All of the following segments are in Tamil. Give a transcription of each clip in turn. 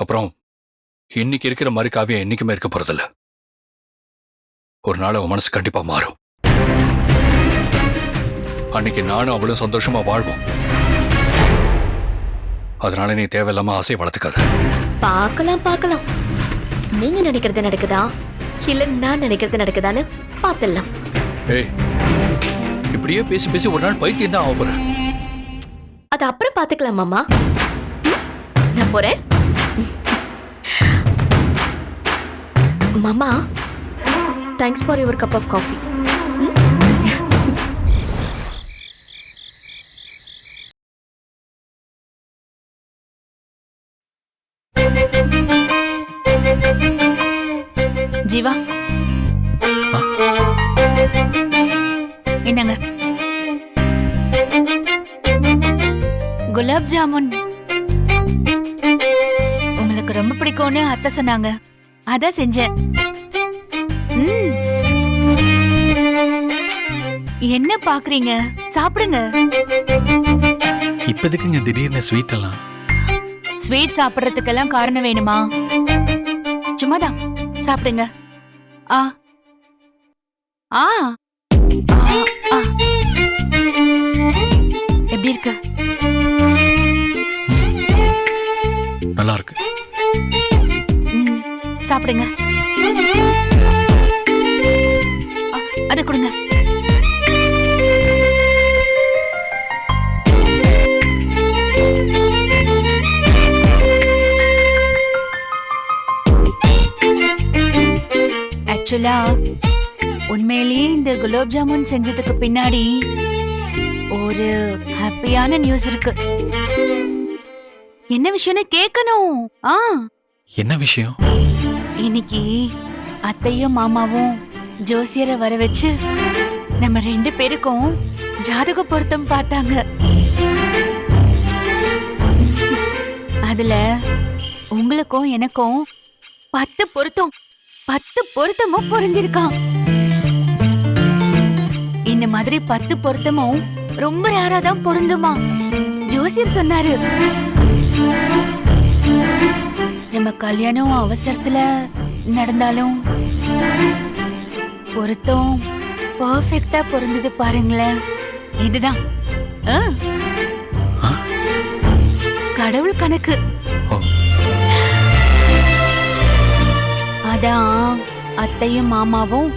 அப்புறம் இன்னைக்கு இருக்கிற மாதிரி காவியம் என்னைக்குமே இருக்க போறதில்ல. ஒரு நாள் அவன் மனசு கண்டிப்பா மாறும். அன்னைக்கு நானும் அவளும் சந்தோஷமா வாழ்வோம். அதனால நீ தேவையில்லாம ஆசையை வளர்த்துக்காத. பார்க்கலாம். நீங்க நினைக்கிறது நடக்குதா இல்ல நான் நினைக்கிறது நடக்குதான்னு பாத்துடலாம். ஏய், இப்படியே பேசி பேசி ஒரு நாள் பைத்தியம் தான் ஆக போற. அது அப்புறம் பாத்துக்கலாம் மாமா. நான் போறேன். மாமா, thanks for your cup of coffee. Jeeva, என்னங்க? குலாப் ஜாமுன் உங்களுக்கு ரொம்ப பிடிக்கும்னு அத்தை சொன்னாங்க, அதான் செஞ்சேன். என்ன பாக்குறீங்க? சாப்பிடுங்க. இப்போதைக்குங்க திடீர்னு ஸ்வீட் எல்லாம்? ஸ்வீட் சாப்பிடுறதுக்கெல்லாம் காரணம் வேணுமா? சும்மாதான் சாப்பிடுங்க. ஆ ஆ ஆ. எப்படி இருக்கு? நல்லா இருக்கு. சாப்பிடுங்க. அதை கொடுங்க. ஆக்சுவலா உண்மையிலேயே இந்த குலாப் ஜாமுன் செஞ்சதுக்கு பின்னாடி ஒரு ஹாப்பியான நியூஸ் இருக்கு. என்ன விஷயம்னு கேட்கணும். என்ன விஷயம்? இன்னைக்கு அத்தையும் மாமாவும் ஜோசியரை வர வச்சு நம்ம 2 பேருக்கும் ஜாதக பொருத்தம் பார்த்தாங்க. அதுல உங்களுக்கும் எனக்கும் 10 பொருத்தமும் பொருந்திருக்கான். இந்த மாதிரி 10 பொருத்தமும் ரொம்ப ரேரா தான் பொருந்துமா ஜோசியர் சொன்னாரு. நம்ம கல்யாணம் அவசரத்துல நடந்தாலும் பொருத்தம் பர்ஃபெக்ட்டா பொருந்தது பாருங்களேன். இதுதான் கடவுள் கணக்கு. அதான் அத்தையும் மாமாவும்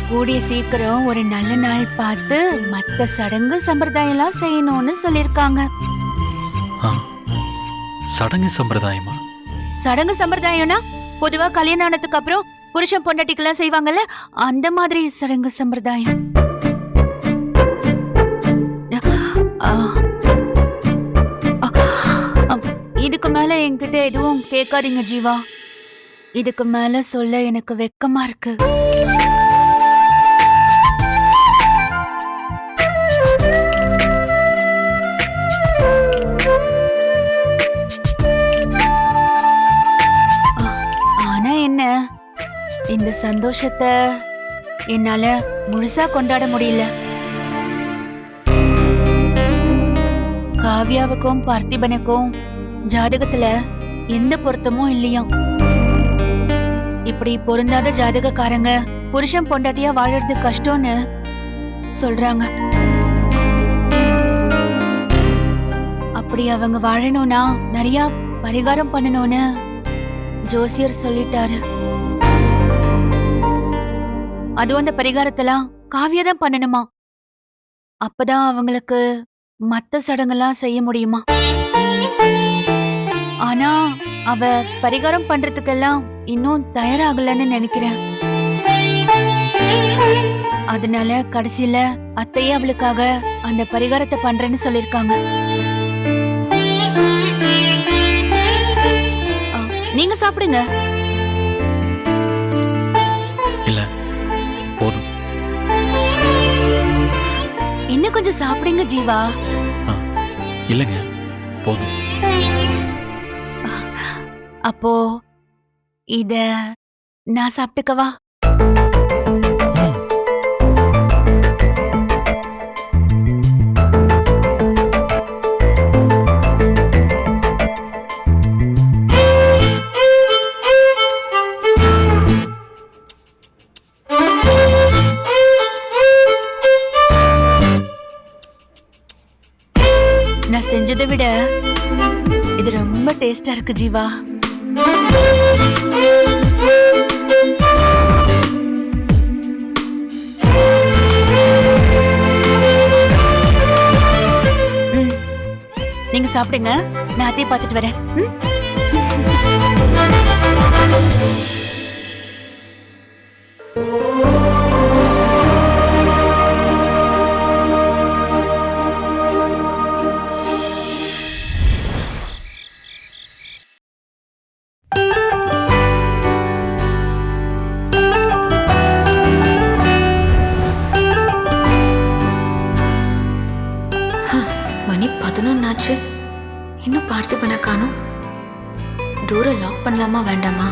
கூடிய சீக்கிரம் ஒரு நல்ல நாள் பார்த்து மத்த சடங்கு சம்பிரதாயம் எல்லாம் செய்யணும்னு சொல்லிருக்காங்க. சடங்கு சம்பிரதாயமா? சடங்கு சம்பிரதாயம்னா பொதுவா கல்யாணம் ஆனதுக்கு அப்புறம் புருஷன் பொண்டாட்டிக்கெல்லாம் செய்வாங்கல்ல, அந்த மாதிரி சடங்கு சம்பிரதாயம். இதுக்கு மேல என்கிட்ட எதுவும் கேட்காதீங்க ஜீவா. இதுக்கு மேல சொல்ல எனக்கு வெக்கமா இருக்கு. ஆனா என்ன, இந்த சந்தோஷத்தை என்னால முழுசா கொண்டாட முடியல. காவ்யாவுக்கும் பார்த்திபனுக்கும் ஜாதகத்துல எந்த பொருத்தமும் இல்லையாம். இப்படி பொருந்தாத ஜாதகக்காரங்க புருஷன் பொண்டாட்டியா வாழறது கஷ்டம்னு சொல்றாங்க. அப்படி அவங்க வாழணும்னா நிறைய பரிகாரம் பண்ணணும்னு ஜோசியர் சொல்லிட்டாரு. அதுவும் அந்த பரிகாரத்தெல்லாம் காவியாதான் பண்ணணுமா. அப்பதான் அவங்களுக்கு மத்த சடங்கெல்லாம் செய்ய முடியுமா. ஆனா அவ பரிகாரம் பண்றதுக்கெல்லாம் இன்னும் தயாராகலன்னு நினைக்கிறேன். அதனால கடைசியில அத்தையே அவளுக்காக அந்த பரிகாரத்தை பண்றேன்னு சொல்லிருக்காங்க. நீங்க சாப்பிடுங்க. இல்ல, போதும். இன்னும் கொஞ்சம் சாப்பிடுங்க ஜீவா. இல்லங்க, போதும். அப்போ இத நான் சாப்பிட்டுக்கவா? விட இது ரொம்ப டேஸ்டா இருக்கு ஜீவா. நீங்க சாப்பிடுங்க, நான் அதையும் பார்த்துட்டு வரேன். மணி 11 ஆச்சு, இன்னும் பார்த்திபனை காணோம். டோரை லாக் பண்ணலாமா வேண்டாமா?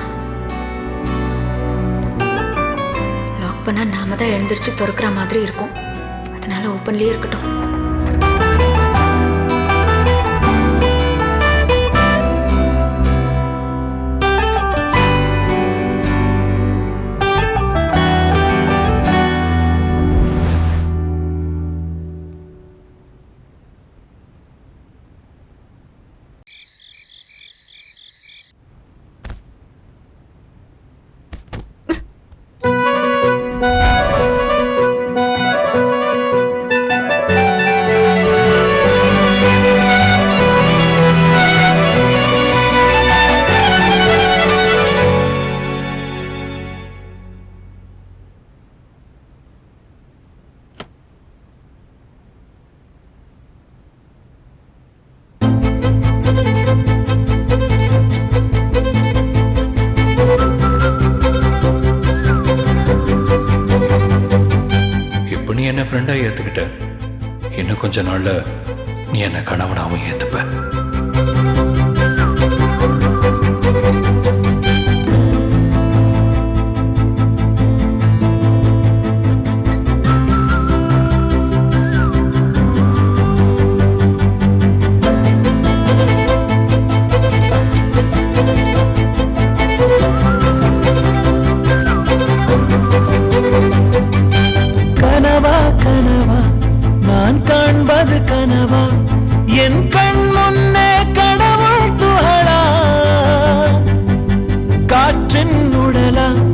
லாக் பண்ணா நாம தான் எழுந்திருச்சு திறக்கிற மாதிரி இருக்கும், அதனால ஓப்பன்லயே இருக்கட்டும். நீ என்ன ஃப்ரெண்டா ஏத்துக்கிட்ட, இன்னும் கொஞ்ச நாள்ல நீ என்ன கணவனாவும் ஏத்துப்ப.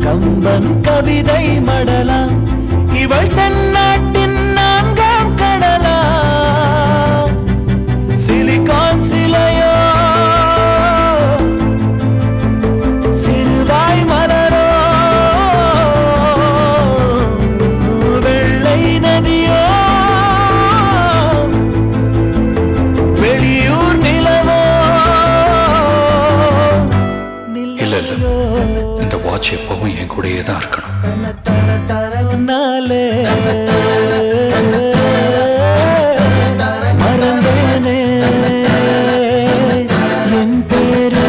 கம்பன் கவிதை மடலா, இவள் தென்னாட்டின் 4ஆம் கடலா, சிலிகான் சிலையோ சிறுவாய் மலரோ, வெள்ளை நதியோ வெளியூர் நிலவோ. இல்ல இந்த வாட்ச் எப்பவும் என் கூடயே தான் இருக்கணும். மறந்தேனே என் பேரு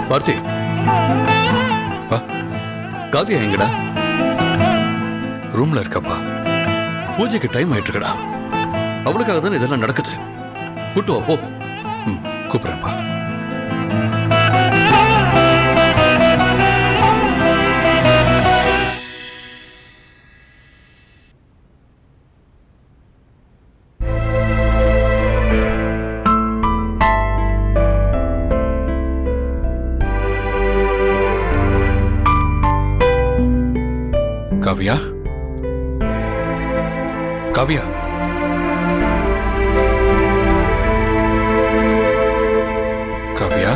பார்த்தி, காவியா எங்கடா? ரூம்ல இருக்கப்பா. பூஜைக்கு டைம் ஆயிட்டு இருக்கடா. அவளுக்காக தான் இதெல்லாம் நடக்குது. கூட்டு வா போ. கூப்பிடுறேன்ப்பா. காவியா, காவியா, காவியா,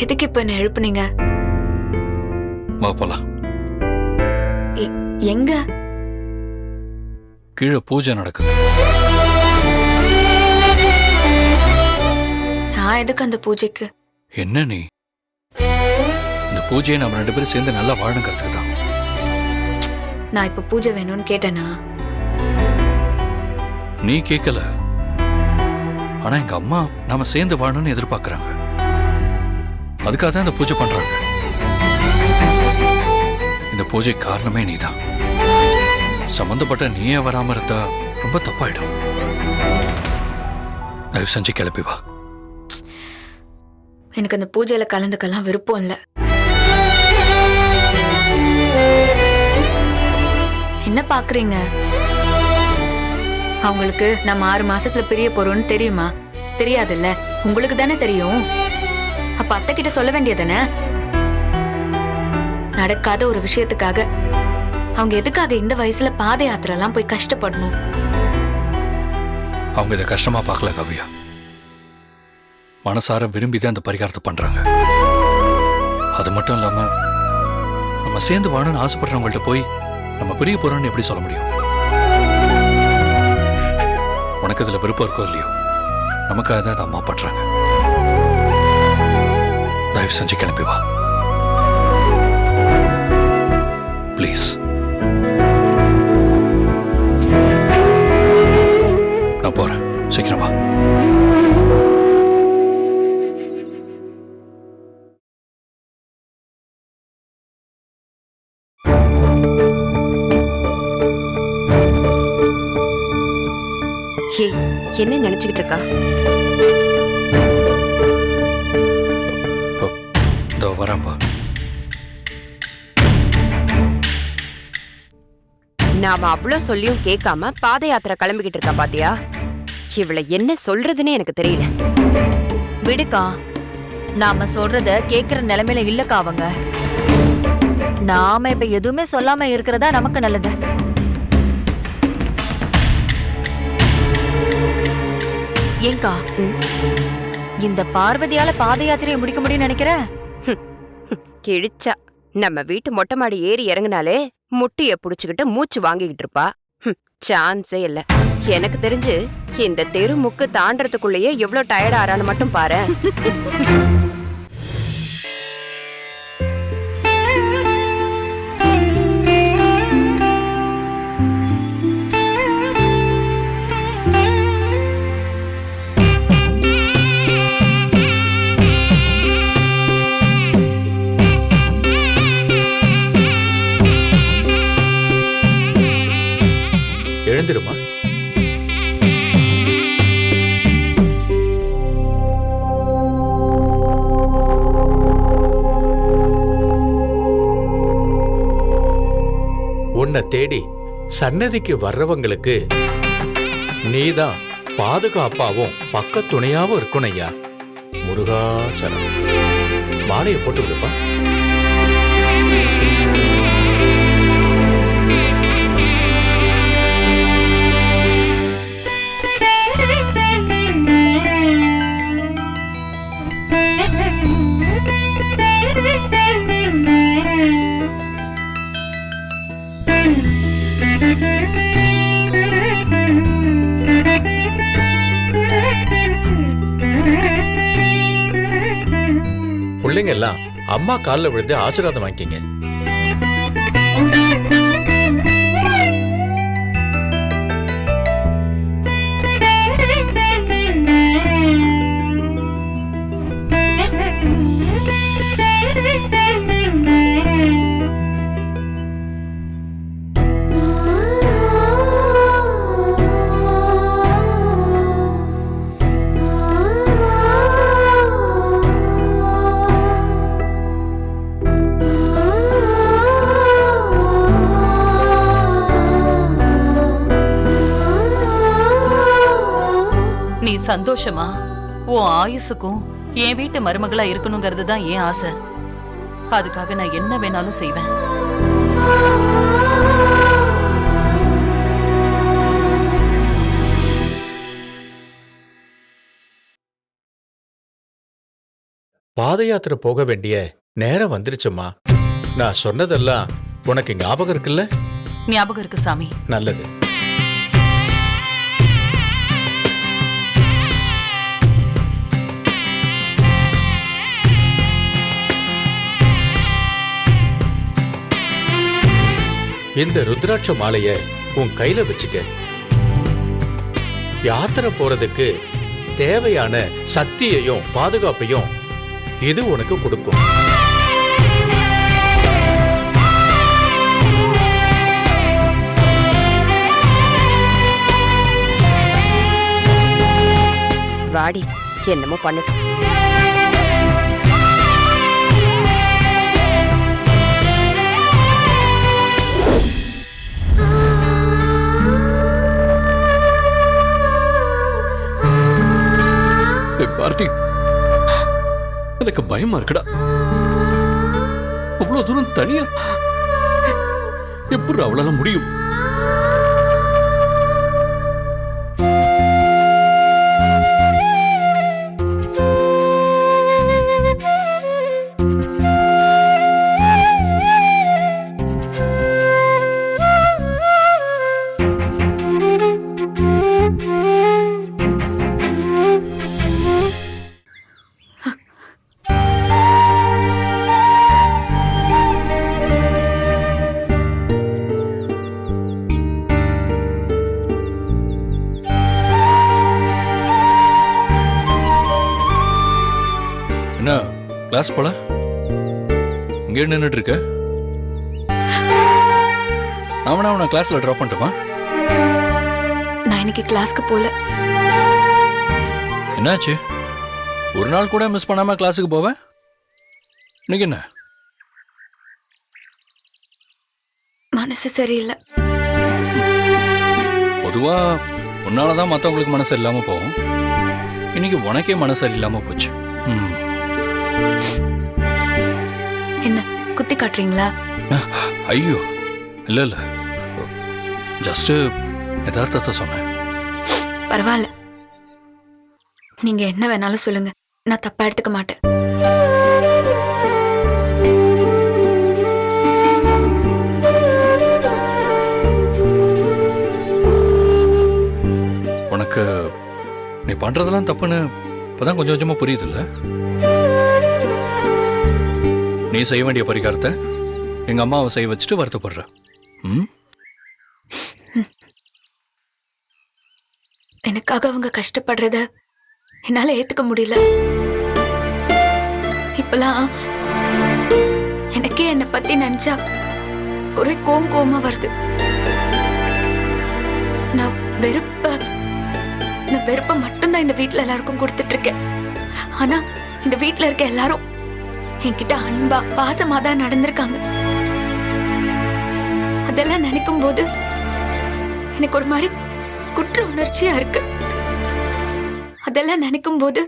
எதுக்கு இப்ப என்ன எழுப்புனீங்க? வா போலாம். எங்க? கீழே பூஜை நடக்குது. நான் எதுக்கு அந்த பூஜைக்கு? என்ன நீ? இந்த பூஜையை நம்ம 2 பேரும் சேர்ந்து நல்லா வாழணுங்கிறதுக்கு தான். நான் இப்ப பூஜை வேணும்னு கேட்டேனா? நீ கேட்கல. ஆனா எங்க அம்மா நாம சேர்ந்து வாழணும்னு எதிர்பார்க்கறாங்க. அதுக்காக தான் இந்த பூஜை பண்றாங்க. இந்த பூஜை காரணமே நீதான். சம்பந்தப்பட்ட நீயே வராம இருந்தா ரொம்ப தப்பாயிடும். தயவு செஞ்சு கிளம்பி வா. எனக்கு அந்த பூஜையில கலந்துக்கலாம் விருப்பம் இல்ல. என்ன பாக்குறீங்க? அவங்களுக்கு நம்ம 6 மாசத்துல பிரிய போறோம்னு தெரியுமா? தெரியாதுல்ல. உங்களுக்கு தானே தெரியும். அப்ப அத்தை கிட்ட சொல்ல வேண்டியதானே? நடக்காத ஒரு விஷயத்துக்காக அவங்க எதுக்காக இந்த வயசுல பாத யாத்திரை எல்லாம் போய் கஷ்டப்படணும்? அவங்க இதை கஷ்டமா பார்க்கல கவ்யா. மனசார விரும்பிதான் அந்த பரிகாரத்தை பண்றாங்க. அது மட்டும் இல்லாம நம்ம சேர்ந்து வாழணும்னு ஆசைப்படுறவங்கள்ட்ட போய் நம்ம பிரிய போறோம்னு எப்படி சொல்ல முடியும்? உனக்கு இதுல விருப்பம் இருக்கோ இல்லையோ, நமக்காக தான் அதை அம்மா பண்றாங்க. தயவு செஞ்சு கிளம்பி வா ப்ளீஸ். நான் போறேன், சீக்கிரம் வா. ஹே, என்ன நினைச்சுக்கிட்டு இருக்கா? இதோ வரேன்ப்பா. நாம அவ்வளோ சொல்லியும் கேட்காம பாத யாத்திரை கிளம்பிக்கிட்டு இருக்கா பாத்தியா? இவளை என்ன சொல்றதுன்னு எனக்கு தெரியல. விடுக்கா, நாம சொல்றத கேக்குற நிலைமையில இல்லக்கா அவங்க. நாம இப்ப எதுவுமே சொல்லாம இருக்கிறதா நமக்கு நல்லது. ஏங்கா, இந்த பார்வதியால பாத யாத்திரையை முடிக்க முடியும்னு நினைக்கிற? கிழிச்சா நம்ம வீட்டு மொட்டை மாடி ஏறி இறங்குனாலே முட்டிய புடிச்சுக்கிட்டு மூச்சு வாங்கிக்கிட்டு இருப்பா. சான்ஸே இல்ல. எனக்கு தெரிஞ்சு இந்த தெரு முக்கு தாண்டறதுக்குள்ளேயே எவ்வளவு டயர்ட் ஆறான்னு மட்டும் பாரு. எழுந்திருமா. உன்னை தேடி சன்னதிக்கு வர்றவங்களுக்கு நீதான் பாதுகாப்பாவும் பக்கத்துணையாவும் இருக்கணும் ஐயா. முருகாச்சலம். மாலையை போட்டு விடுப்பா. பிள்ளைங்க எல்லாம் அம்மா காலில் விழுந்து ஆசீர்வாதம் வாங்கிக்கங்க. நீ சந்தோஷமா உன் ஆயுசுக்கும் என் வீட்டு மருமகளா இருக்கணுங்கிறது தான் என் ஆசை. அதுக்காக நான் என்ன வேணாலும் செய்வேன். பாத யாத்திரை போக வேண்டிய நேரம் வந்துருச்சுமா. நான் சொன்னதெல்லாம் உனக்கு ஞாபகம் இருக்குல்ல? ஞாபகம் இருக்கு சாமி. நல்லது. இந்த ருத்ராட்ச மாலைய உன் கையில வச்சுக்க. யாத்திரை போறதுக்கு தேவையான சக்தியையும் பாதுகாப்பையும் இது உனக்கு கொடுக்கும். வாடி, என்னமோ பண்ணட்டும். பார்த்தி, எனக்கு பயமா இருக்குடா. அவ்வளவு தூரம் தனியா எப்படி அவளால முடியும்? என்ன கிளாஸ் போல இங்கே நின்றுட்டு இருக்க? அவனை கிளாஸ்ல ட்ராப் பண்ணிட்டுமா? நான் இன்னைக்கு கிளாஸ்க்கு போல. என்னாச்சு? ஒரு நாள் கூட மிஸ் பண்ணாம கிளாஸுக்கு போவேன். இன்னைக்கு என்ன? மனசு சரியில்லை. பொதுவா உன்னாலதான் மற்றவங்களுக்கு மனசு இல்லாம போகும். இன்னைக்கு உனக்கே மனசு இல்லாம போச்சு. என்ன குத்தி காட்டுறீங்களா? ஐயோ இல்ல இல்ல, ஜஸ்ட் யதார்த்தத்தை சொன்னேன். பரவாயில்ல, நீங்க என்ன வேணாலும் சொல்லுங்க, நான் தப்பா எடுத்துக்க மாட்டேன். உனக்கு நீ பண்றதெல்லாம் தப்புன்னு இப்பதான் கொஞ்சம் கொஞ்சமா புரியுது இல்ல? நீ செய்ய வேண்டிய பரிகாரத்தை எங்க அம்மாவை செய்ய வச்சுட்டு வருத்தப்படுற. எனக்காக அவங்க கஷ்டப்படுறத என்னால ஏத்துக்க முடியல. இப்பெல்லாம் எனக்கே என்னை பத்தி நினைச்சா ஒரே கோவமா வருது. நான் வெறுப்ப மட்டும்தான் இந்த வீட்டுல எல்லாருக்கும் கொடுத்துட்டு இருக்கேன். ஆனா இந்த வீட்டுல இருக்க எல்லாரும் என்கிட்ட அன்பா பாசமா தான் நடந்திருக்காங்க. அதெல்லாம் நினைக்கும் போது எனக்கு ஒரு மாதிரி குற்ற உணர்ச்சியா இருக்கு. அதெல்லாம் நினைக்கும் போது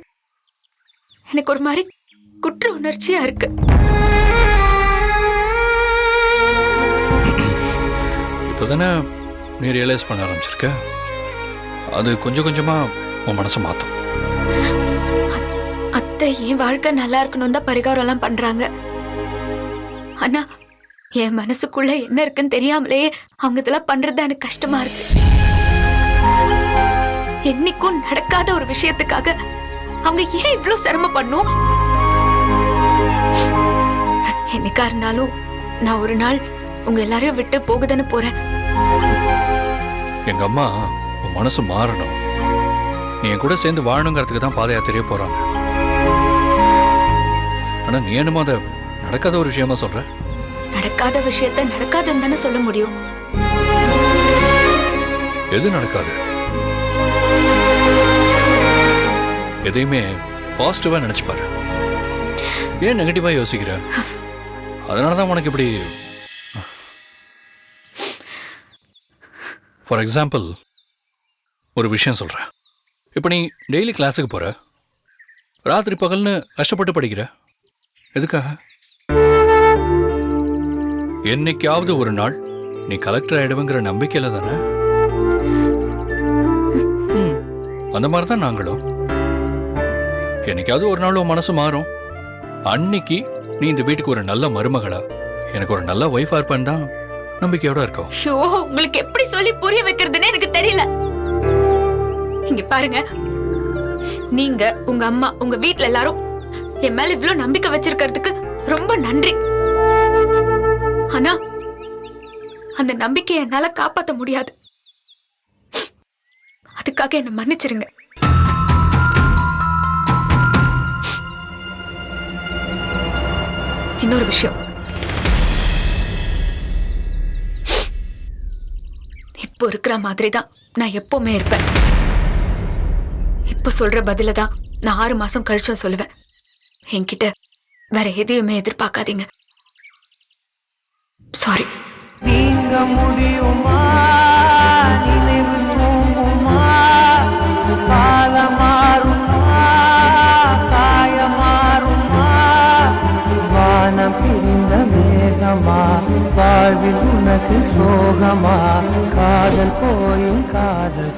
எனக்கு ஒரு மாதிரி குற்ற உணர்ச்சியா இருக்கு. இப்பதானே நீ ரியலைஸ் பண்ண ஆரம்பிச்சிருக்க. அது கொஞ்சம் கொஞ்சமா உன் மனசை மாத்தும். அத்தை என் வாழ்க்கை நல்லா இருக்கணும் தான் பரிகாரம் எல்லாம் பண்றாங்க. ஆனா என் மனசுக்குள்ள என்ன இருக்குன்னு தெரியாமலே அவங்க இதெல்லாம் பண்றது எனக்கு கஷ்டமா இருக்கு. என்னைக்கும் நடக்காத ஒரு விஷயத்துக்காக அவங்க ஏன் இவ்வளவு சிரமம் பண்ணும்? என்னைக்கா இருந்தாலும் நான் ஒரு நாள் உங்க எல்லாரையும் விட்டு போகுதுன்னு போறேன். எங்க அம்மா உன் மனசு மாறணும், நீ என் கூட சேர்ந்து வாழணுங்கிறதுக்கு தான் பாத யாத்திரையே போறாங்க. ஆனா நீ என்னமோ அதை நடக்காத ஒரு விஷயமா சொல்ற. நடக்காத விஷயத்த நடக்காதுன்னு தானே சொல்ல முடியும். எது நடக்காது? எதையுமே பாசிட்டிவா நினைச்சு பாரு. ஏன் நெகட்டிவா யோசிக்கிற? அதனாலதான் உனக்கு இப்படி. ஃபார் எக்ஸாம்பிள் ஒரு விஷயம் சொல்றேன். இப்போ நீ டெய்லி கிளாஸுக்கு போற, ராத்திரி பகல்னு கஷ்டப்பட்டு படிக்கிற. எதுக்காக? என்னைக்காவது ஒரு நாள் நீ கலெக்டர் ஆயிடுவேங்கிற நம்பிக்கையில தானே. அந்த மாதிரி தான் நாங்களும். என்னைக்காவது ஒரு நாள் உன் மனசு மாறும். அன்னைக்கு நீ இந்த வீட்டுக்கு ஒரு நல்ல மருமகளா, எனக்கு ஒரு நல்ல ஒய்ஃபா இருப்பேன்னு தான் நம்பிக்கையோட இருக்கோம். ஐயோ, உங்களுக்கு எப்படி சொல்லி புரிய வைக்கிறதுன்னு எனக்கு தெரியல. இங்க பாருங்க, நீங்க உங்க அம்மா உங்க வீட்ல எல்லாரும் என் மேல இவ்ளோ நம்பிக்கை வச்சிருக்கிறதுக்கு ரொம்ப நன்றி. ஆனா அந்த நம்பிக்கையை என்னால காப்பாத்த முடியாது. அதுக்காக என்ன மன்னிச்சிருங்க. இன்னொரு விஷயம், இப்போ இருக்கிற மாதிரி தான் நான் எப்பவுமே இருப்பேன். இப்ப சொல்ற பதில தான் நான் 6 மாசம் கழிச்சும் சொல்லுவேன். என்கிட்ட வேற எதையுமே எதிர்பார்க்காதீங்க. சாரி. நீங்க முடியுமா, நினைவு தூங்குமா, காலம் மாறுமா, காயம் மாறுமா, வானம் பிரிந்த மேகமா, வாழ்வில் உனக்கு சோகமா, காதல் போயும் காதல்